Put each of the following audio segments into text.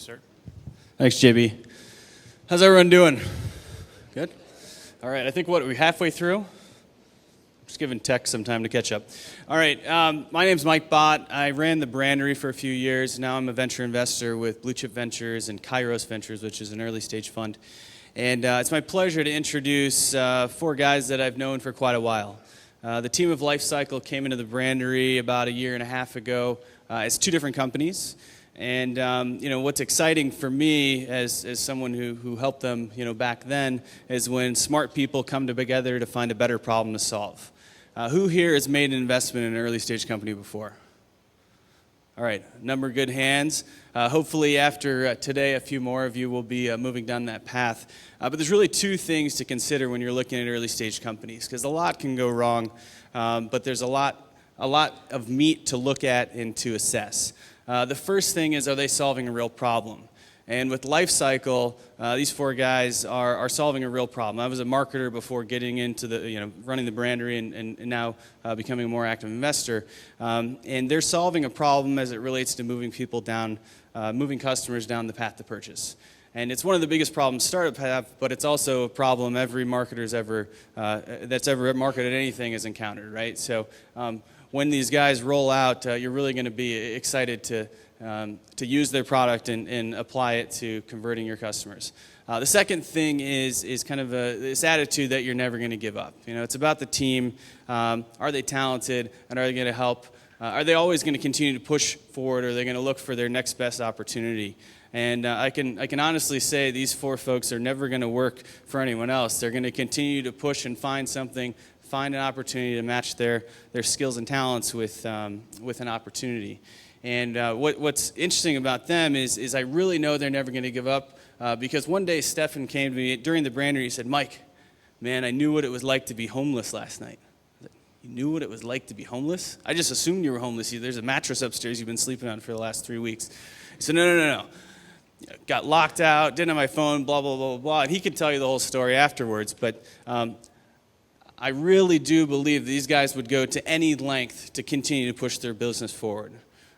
sir. Thanks, JB. How's everyone doing? Good? All right, I think we're halfway through? Just giving tech some time to catch up. All right, my name's Mike Bott. I ran the brandery for a few years. Now I'm a venture investor with Blue Chip Ventures and Kairos Ventures, which is an early stage fund. And it's my pleasure to introduce four guys that I've known for quite a while. The team of Lifecycle came into the brandery about a year and a half ago. It's two different companies. And what's exciting for me as someone who helped them back then is when smart people come together to find a better problem to solve. Who here has made an investment in an early stage company before? All right, number of good hands. Hopefully after today, a few more of you will be moving down that path. But there's really two things to consider when you're looking at early stage companies, because a lot can go wrong, but there's a lot of meat to look at and to assess. The first thing is, are they solving a real problem? And with Lifecycle, these four guys are solving a real problem. I was a marketer before getting into running the brandery and now becoming a more active investor. And they're solving a problem as it relates to moving customers down the path to purchase. And it's one of the biggest problems startups have, but it's also a problem every marketer's that's ever marketed anything has encountered, right? So when these guys roll out, you're really going to be excited to use their product and apply it to converting your customers. The second thing is kind of this attitude that you're never going to give up. It's about the team. Are they talented, and are they going to help? Are they always going to continue to push forward, or are they going to look for their next best opportunity? And I can honestly say these four folks are never going to work for anyone else. They're going to continue to push and find an opportunity to match their skills and talents with an opportunity. And what's interesting about them is I really know they're never going to give up because one day Stefan came to me during the brandery. He said, "Mike, man, I knew what it was like to be homeless last night." I said, "You knew what it was like to be homeless? I just assumed you were homeless. There's a mattress upstairs you've been sleeping on for the last 3 weeks." He said, No. Got locked out, didn't have my phone, blah, blah, blah, blah. And he could tell you the whole story afterwards. But I really do believe these guys would go to any length to continue to push their business forward.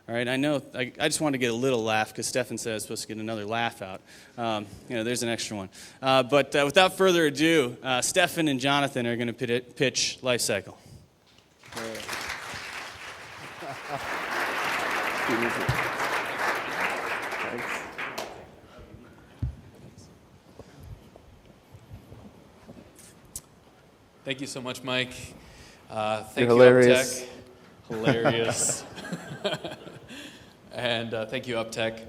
All right, I know, I just wanted to get a little laugh because Stefan said I was supposed to get another laugh out. There's an extra one. But without further ado, Stefan and Jonathan are going to pitch Lifecycle. Thank you so much, Mike. Thank You're you, hilarious. UpTech. Hilarious. And thank you, UpTech.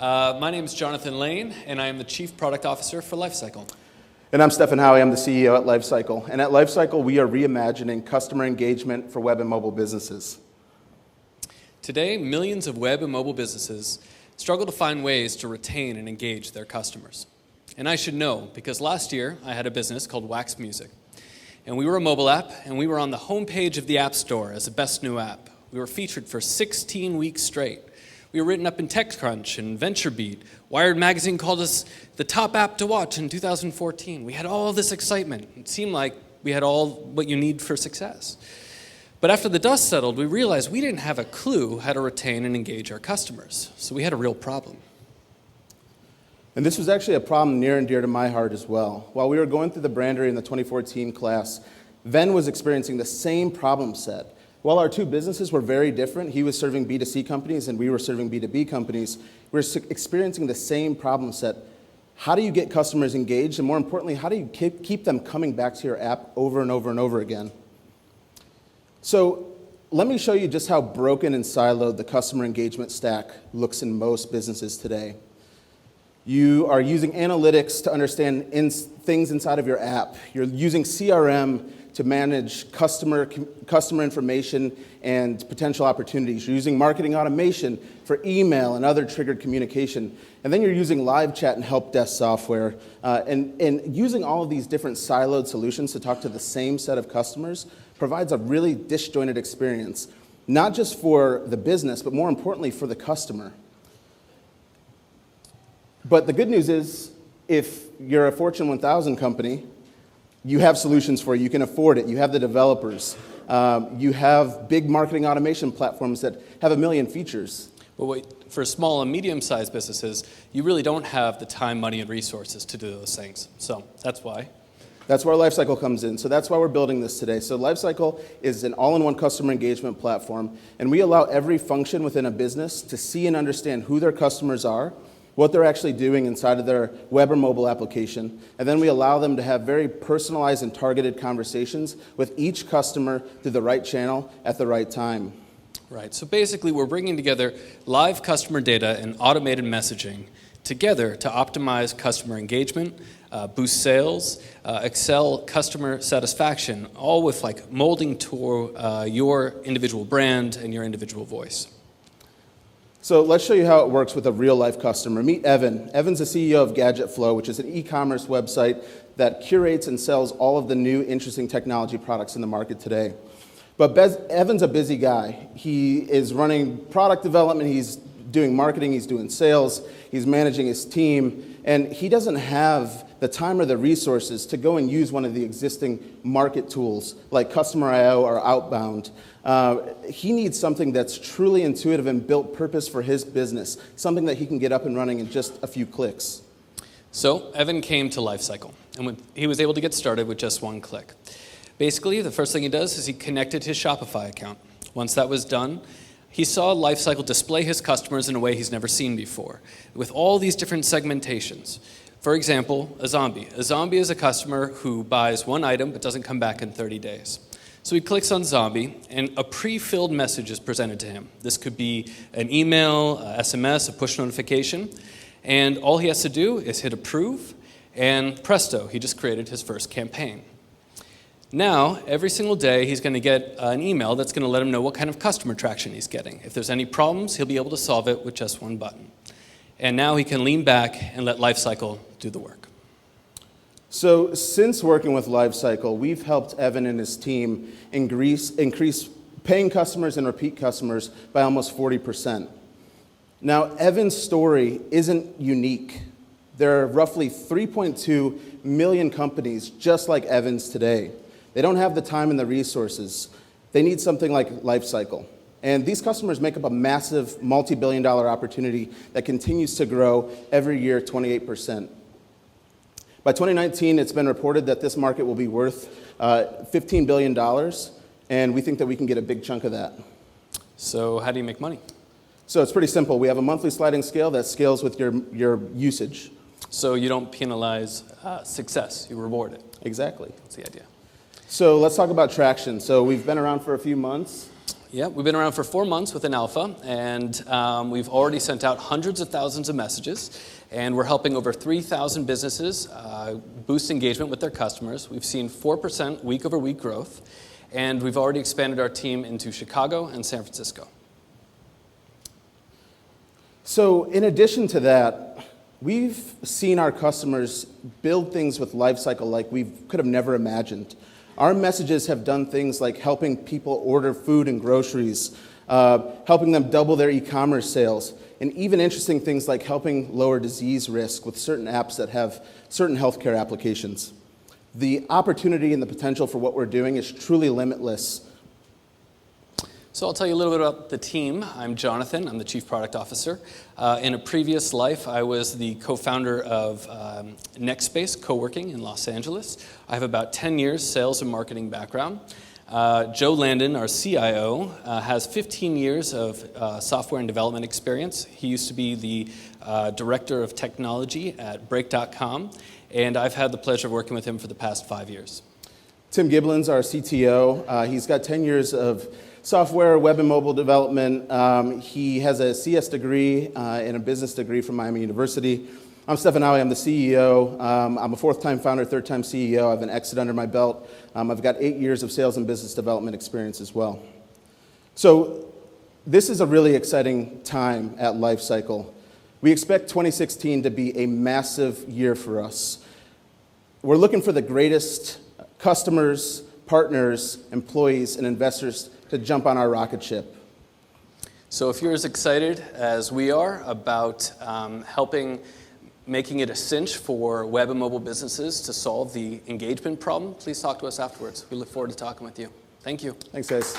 My name is Jonathan Lane, and I am the Chief Product Officer for Lifecycle. And I'm Stefan Howie. I'm the CEO at Lifecycle. And at Lifecycle, we are reimagining customer engagement for web and mobile businesses. Today, millions of web and mobile businesses struggle to find ways to retain and engage their customers. And I should know, because last year I had a business called Wax Music. And we were a mobile app, and we were on the homepage of the App Store as the best new app. We were featured for 16 weeks straight. We were written up in TechCrunch and VentureBeat. Wired Magazine called us the top app to watch in 2014. We had all this excitement. It seemed like we had all what you need for success. But after the dust settled, we realized we didn't have a clue how to retain and engage our customers. So we had a real problem. And this was actually a problem near and dear to my heart as well. While we were going through the brandery in the 2014 class, Ven was experiencing the same problem set. While our two businesses were very different, he was serving B2C companies and we were serving B2B companies, we were experiencing the same problem set. How do you get customers engaged? And more importantly, how do you keep them coming back to your app over and over and over again? So let me show you just how broken and siloed the customer engagement stack looks in most businesses today. You are using analytics to understand things inside of your app. You're using CRM to manage customer information and potential opportunities. You're using marketing automation for email and other triggered communication. And then you're using live chat and help desk software. And using all of these different siloed solutions to talk to the same set of customers provides a really disjointed experience, not just for the business, but more importantly for the customer. But the good news is, if you're a Fortune 1000 company, you have solutions for it. You can afford it. You have the developers. You have big marketing automation platforms that have 1 million features. But for small and medium-sized businesses, you really don't have the time, money, and resources to do those things. So that's why. That's where Lifecycle comes in. So that's why we're building this today. So Lifecycle is an all-in-one customer engagement platform, and we allow every function within a business to see and understand who their customers are, what they're actually doing inside of their web or mobile application, and then we allow them to have very personalized and targeted conversations with each customer through the right channel at the right time. Right, so basically we're bringing together live customer data and automated messaging together to optimize customer engagement, boost sales, excel customer satisfaction, all with like molding to your individual brand and your individual voice. So let's show you how it works with a real-life customer. Meet Evan. Evan's the CEO of Gadget Flow, which is an e-commerce website that curates and sells all of the new interesting technology products in the market today. But Evan's a busy guy. He is running product development, he's doing marketing, he's doing sales, he's managing his team, and he doesn't have the time or the resources to go and use one of the existing market tools like Customer I/O or Outbound. He needs something that's truly intuitive and built purpose for his business, something that he can get up and running in just a few clicks. So Evan came to Lifecycle, and he was able to get started with just one click. Basically, the first thing he does is he connected his Shopify account. Once that was done, he saw Lifecycle display his customers in a way he's never seen before, with all these different segmentations. For example, a zombie. A zombie is a customer who buys one item but doesn't come back in 30 days. So he clicks on zombie, and a pre-filled message is presented to him. This could be an email, a SMS, a push notification, and all he has to do is hit approve, and presto, he just created his first campaign. Now, every single day, he's going to get an email that's going to let him know what kind of customer traction he's getting. If there's any problems, he'll be able to solve it with just one button. And now he can lean back and let Lifecycle do the work. So since working with Lifecycle, we've helped Evan and his team increase paying customers and repeat customers by almost 40%. Now, Evan's story isn't unique. There are roughly 3.2 million companies just like Evan's today. They don't have the time and the resources. They need something like Lifecycle. And these customers make up a massive multi-billion-dollar opportunity that continues to grow every year, 28%. By 2019, it's been reported that this market will be worth $15 billion, and we think that we can get a big chunk of that. So how do you make money? So it's pretty simple. We have a monthly sliding scale that scales with your usage. So you don't penalize success, you reward it. Exactly. That's the idea. So let's talk about traction. So we've been around for a few months. Yeah, we've been around for 4 months with an alpha, and we've already sent out hundreds of thousands of messages, and we're helping over 3,000 businesses boost engagement with their customers. We've seen 4% week-over-week growth, and we've already expanded our team into Chicago and San Francisco. So in addition to that, we've seen our customers build things with Lifecycle like we could have never imagined. Our messages have done things like helping people order food and groceries, helping them double their e-commerce sales, and even interesting things like helping lower disease risk with certain apps that have certain healthcare applications. The opportunity and the potential for what we're doing is truly limitless. So I'll tell you a little bit about the team. I'm Jonathan. I'm the Chief Product Officer. In a previous life, I was the co-founder of NextSpace Co-working in Los Angeles. I have about 10 years sales and marketing background. Joe Landon, our CIO, has 15 years of software and development experience. He used to be the Director of Technology at Break.com, and I've had the pleasure of working with him for the past 5 years. Tim Giblin's our CTO. He's got 10 years of software, web and mobile development. He has a CS degree and a business degree from Miami University. I'm Stefan Howie, I'm the CEO. I'm a fourth-time founder, third-time CEO. I have an exit under my belt. I've got 8 years of sales and business development experience as well. So this is a really exciting time at Lifecycle. We expect 2016 to be a massive year for us. We're looking for the greatest customers, partners, employees, and investors to jump on our rocket ship. So if you're as excited as we are about making it a cinch for web and mobile businesses to solve the engagement problem, please talk to us afterwards. We look forward to talking with you. Thank you. Thanks, guys.